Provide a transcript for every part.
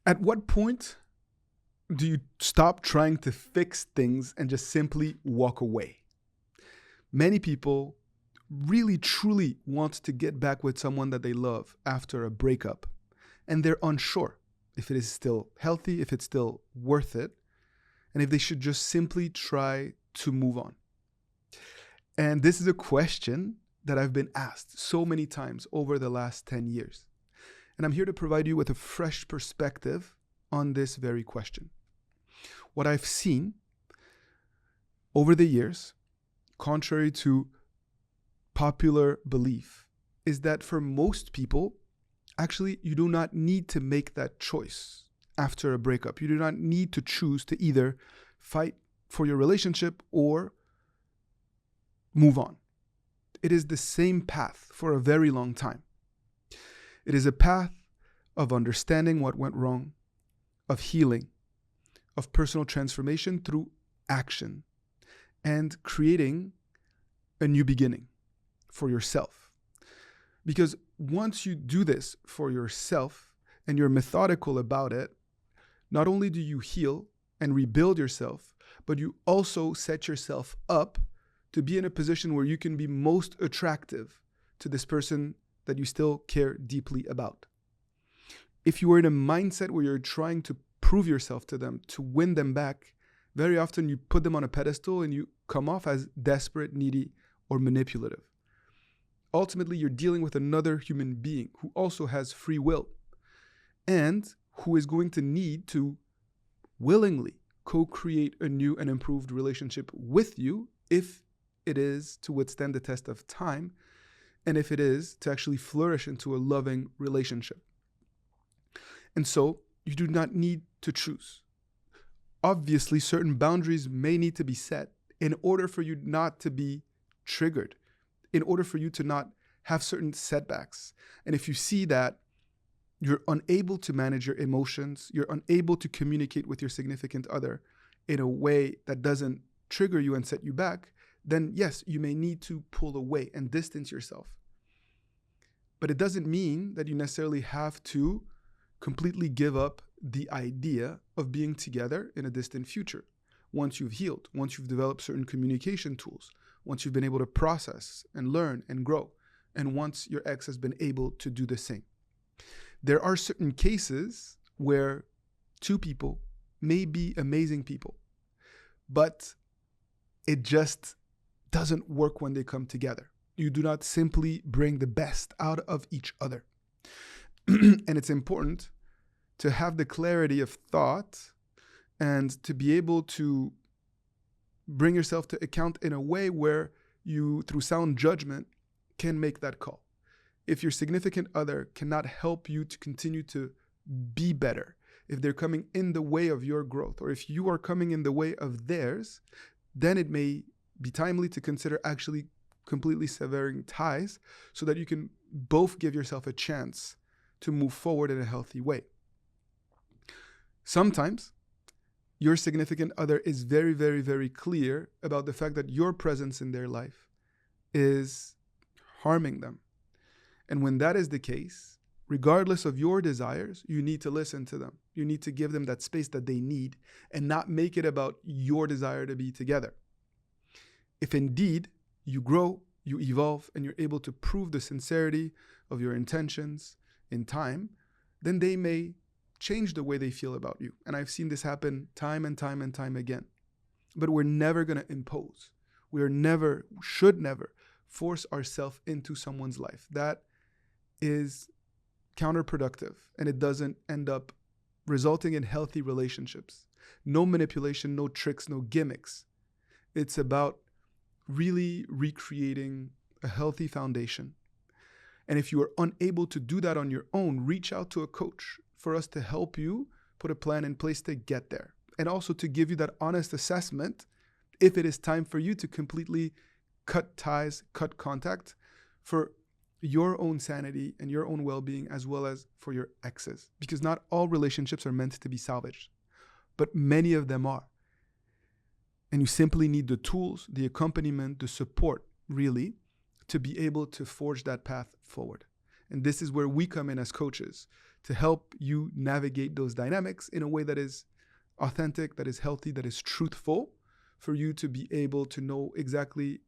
At what point do you stop trying to fix things and just simply walk away? Many people really truly want to get back with someone that they love after a breakup, and they're unsure if it is still healthy, if it's still worth it, and if they should just simply try to move on. And this is a question that I've been asked so many times over the last 10 years. And I'm here to provide you with a fresh perspective on this very question. What I've seen over the years, contrary to popular belief, is that for most people, actually, you do not need to make that choice after a breakup. You do not need to choose to either fight for your relationship or move on. It is the same path for a very long time. It is a path of understanding what went wrong, of healing, of personal transformation through action, and creating a new beginning for yourself. Because once you do this for yourself and you're methodical about it, not only do you heal and rebuild yourself, but you also set yourself up to be in a position where you can be most attractive to this person that you still care deeply about. If you are in a mindset where you're trying to prove yourself to them, to win them back, very often you put them on a pedestal and you come off as desperate, needy, or manipulative. Ultimately, you're dealing with another human being who also has free will and who is going to need to willingly co-create a new and improved relationship with you if it is to withstand the test of time and if it is to actually flourish into a loving relationship. And so you do not need to choose. Obviously, certain boundaries may need to be set in order for you not to be triggered, in order for you to not have certain setbacks. And if you see that you're unable to manage your emotions, you're unable to communicate with your significant other in a way that doesn't trigger you and set you back, then yes, you may need to pull away and distance yourself. But it doesn't mean that you necessarily have to completely give up the idea of being together in a distant future. Once you've healed, once you've developed certain communication tools, once you've been able to process and learn and grow, and once your ex has been able to do the same. There are certain cases where two people may be amazing people, but it just doesn't work when they come together. You do not simply bring the best out of each other. And it's important to have the clarity of thought and to be able to bring yourself to account in a way where you, through sound judgment, can make that call. If your significant other cannot help you to continue to be better, if they're coming in the way of your growth, or if you are coming in the way of theirs, then it may be timely to consider actually completely severing ties so that you can both give yourself a chance to move forward in a healthy way. Sometimes your significant other is very, very, very clear about the fact that your presence in their life is harming them. And when that is the case, regardless of your desires, you need to listen to them. You need to give them that space that they need and not make it about your desire to be together. If indeed you grow, you evolve, and you're able to prove the sincerity of your intentions in time, then they may change the way they feel about you. And I've seen this happen time and time and time again. But we're never going to impose. Should never force ourselves into someone's life. That is counterproductive, and it doesn't end up resulting in healthy relationships. No manipulation, no tricks, no gimmicks. It's about really recreating a healthy foundation. And if you are unable to do that on your own, reach out to a coach for us to help you put a plan in place to get there. And also to give you that honest assessment if it is time for you to completely cut ties, cut contact for your own sanity and your own well-being, as well as for your exes. Because not all relationships are meant to be salvaged, but many of them are. And you simply need the tools, the accompaniment, the support, really, to be able to forge that path forward. And this is where we come in as coaches, to help you navigate those dynamics in a way that is authentic, that is healthy, that is truthful, for you to be able to know exactly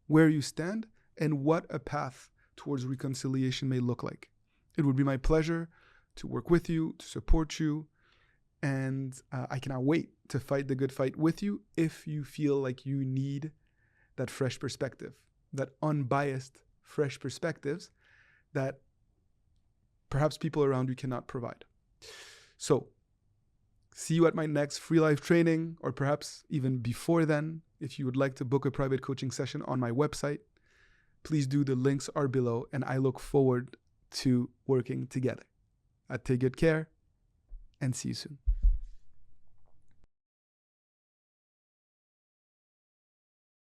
where you stand and what a path towards reconciliation may look like. It would be my pleasure to work with you, to support you, and I cannot wait to fight the good fight with you if you feel like you need that fresh perspective, that unbiased, fresh perspectives that perhaps people around you cannot provide. So, see you at my next free live training, or perhaps even before then. If you would like to book a private coaching session on my website, please do. The links are below, and I look forward to working together. Take good care, and see you soon.